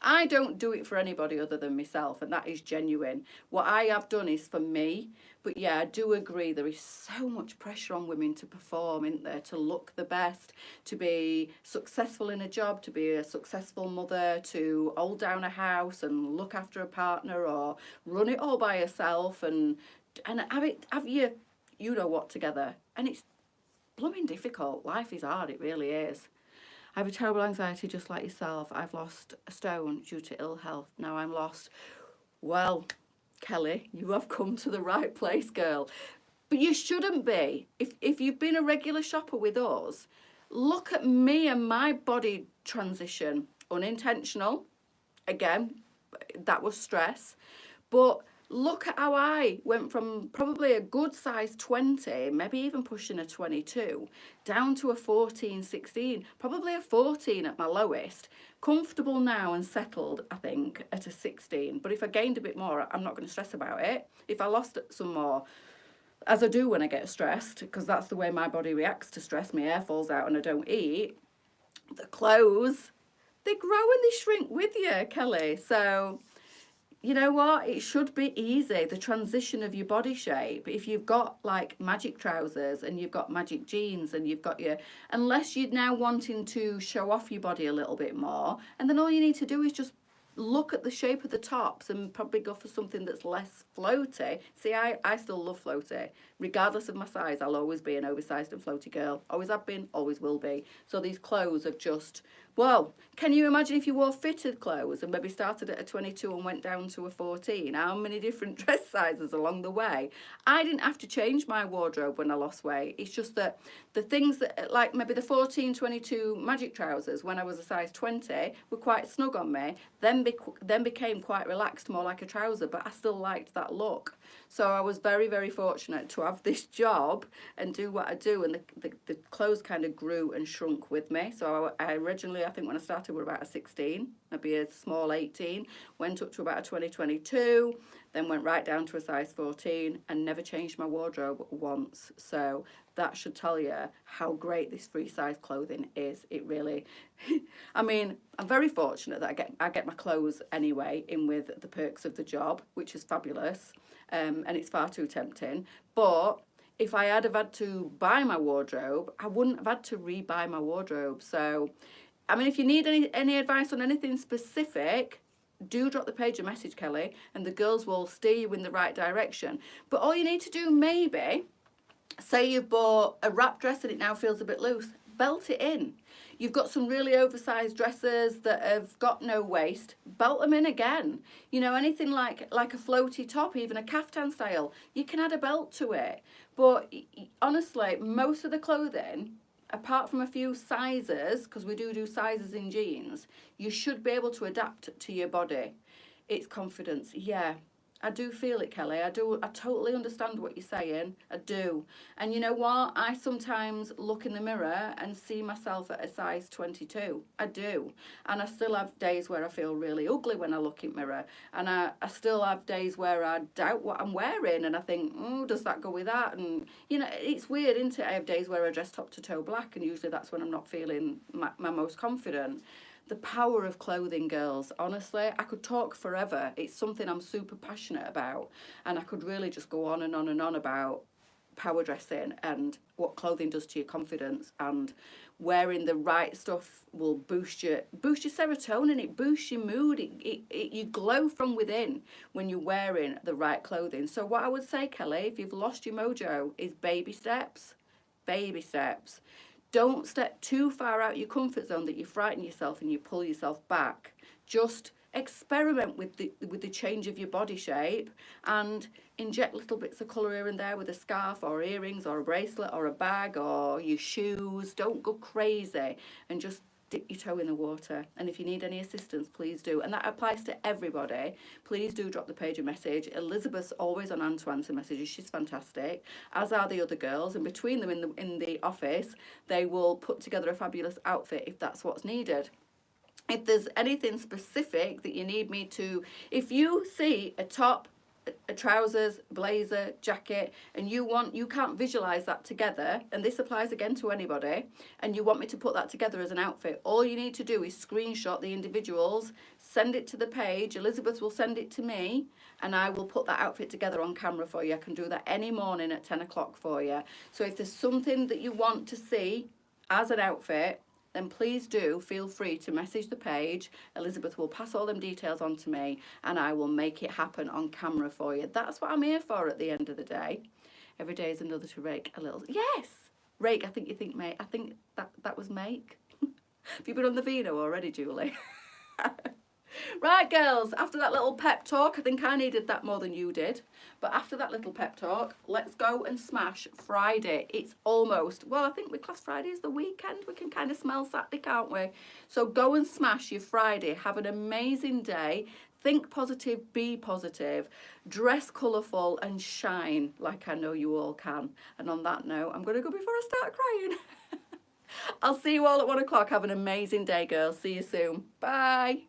I don't do it for anybody other than myself, and that is genuine. What I have done is for me, but yeah, I do agree there is so much pressure on women to perform, isn't there? To look the best, to be successful in a job, to be a successful mother, to hold down a house and look after a partner, or run it all by yourself and have you know what together. And it's blooming difficult. Life is hard, it really is. I have a terrible anxiety just like yourself. I've lost a stone due to ill health. Now I'm lost. Well, Kelly, you have come to the right place, girl. But you shouldn't be. If you've been a regular shopper with us, look at me and my body transition. Unintentional. Again, that was stress. But look at how I went from probably a good size 20, maybe even pushing a 22, down to a 14, 16, probably a 14 at my lowest. Comfortable now and settled, I think, at a 16. But if I gained a bit more, I'm not going to stress about it. If I lost some more, as I do when I get stressed, because that's the way my body reacts to stress, my hair falls out and I don't eat, the clothes, they grow and they shrink with you, Kelly. So you know what? It should be easy, the transition of your body shape. If you've got like magic trousers and you've got magic jeans and you've got your, unless you're now wanting to show off your body a little bit more, and then all you need to do is just look at the shape of the tops and probably go for something that's less floaty. See, I still love floaty. Regardless of my size, I'll always be an oversized and floaty girl. Always have been, always will be. So these clothes have just, well, can you imagine if you wore fitted clothes and maybe started at a 22 and went down to a 14? How many different dress sizes along the way? I didn't have to change my wardrobe when I lost weight. It's just that the things that, like maybe the 14, 22 magic trousers when I was a size 20 were quite snug on me, then became quite relaxed, more like a trouser, but I still liked that look. So I was very, very fortunate to have this job and do what I do, and the clothes kind of grew and shrunk with me. So I originally, I think when I started, were about a 16, maybe a small 18, went up to about a 20, 22, then went right down to a size 14 and never changed my wardrobe once. So that should tell you how great this free size clothing is. It really, I mean, I'm very fortunate that I get my clothes anyway in with the perks of the job, which is fabulous, and it's far too tempting. But if I had have had to buy my wardrobe, I wouldn't have had to re-buy my wardrobe. So, I mean, if you need any advice on anything specific, do drop the page a message, Kelly, and the girls will steer you in the right direction. But all you need to do, maybe, say you've bought a wrap dress and it now feels a bit loose, belt it in. You've got some really oversized dresses that have got no waist, belt them in again. You know, anything like a floaty top, even a caftan style, you can add a belt to it. But honestly, most of the clothing, apart from a few sizes, because we do sizes in jeans, you should be able to adapt to your body. It's confidence, yeah. I do feel it, Kelly. I totally understand what you're saying. I do. And you know what? I sometimes look in the mirror and see myself at a size 22. I do. And I still have days where I feel really ugly when I look in the mirror. And I still have days where I doubt what I'm wearing and I think, oh, does that go with that? And, you know, it's weird, isn't it? I have days where I dress top to toe black and usually that's when I'm not feeling my most confident. The power of clothing, girls, honestly, I could talk forever. It's something I'm super passionate about, and I could really just go on and on and on about power dressing and what clothing does to your confidence, and wearing the right stuff will boost your serotonin, it boosts your mood, you glow from within when you're wearing the right clothing. So what I would say, Kelly, if you've lost your mojo, is baby steps. Baby steps. Don't step too far out your comfort zone that you frighten yourself and you pull yourself back. Just experiment with the change of your body shape and inject little bits of colour here and there with a scarf or earrings or a bracelet or a bag or your shoes. Don't go crazy and just dip your toe in the water. And if you need any assistance, please do. And that applies to everybody. Please do drop the page a message. Elizabeth's always on hand to answer messages. She's fantastic, as are the other girls. And between them in the office, they will put together a fabulous outfit if that's what's needed. If there's anything specific that you need me to, if you see a top trousers, blazer, jacket, and you can't visualize that together, and this applies again to anybody, and you want me to put that together as an outfit, all you need to do is screenshot the individuals, send it to the page. Elizabeth will send it to me, and I will put that outfit together on camera for you. I can do that any morning at 10 o'clock for you. So if there's something that you want to see as an outfit, then please do feel free to message the page. Elizabeth will pass all them details on to me, and I will make it happen on camera for you. That's what I'm here for at the end of the day. Every day is another to rake a little. Yes! Rake, I think you think make. I think that was make. Have you been on the vino already, Julie? Right, girls, after that little pep talk, I think I needed that more than you did. But after that little pep talk, let's go and smash Friday. It's almost, well, I think we class Friday as the weekend. We can kind of smell Saturday, can't we? So go and smash your Friday. Have an amazing day. Think positive, be positive, dress colourful and shine like I know you all can. And on that note, I'm going to go before I start crying. I'll see you all at 1 o'clock. Have an amazing day, girls. See you soon. Bye.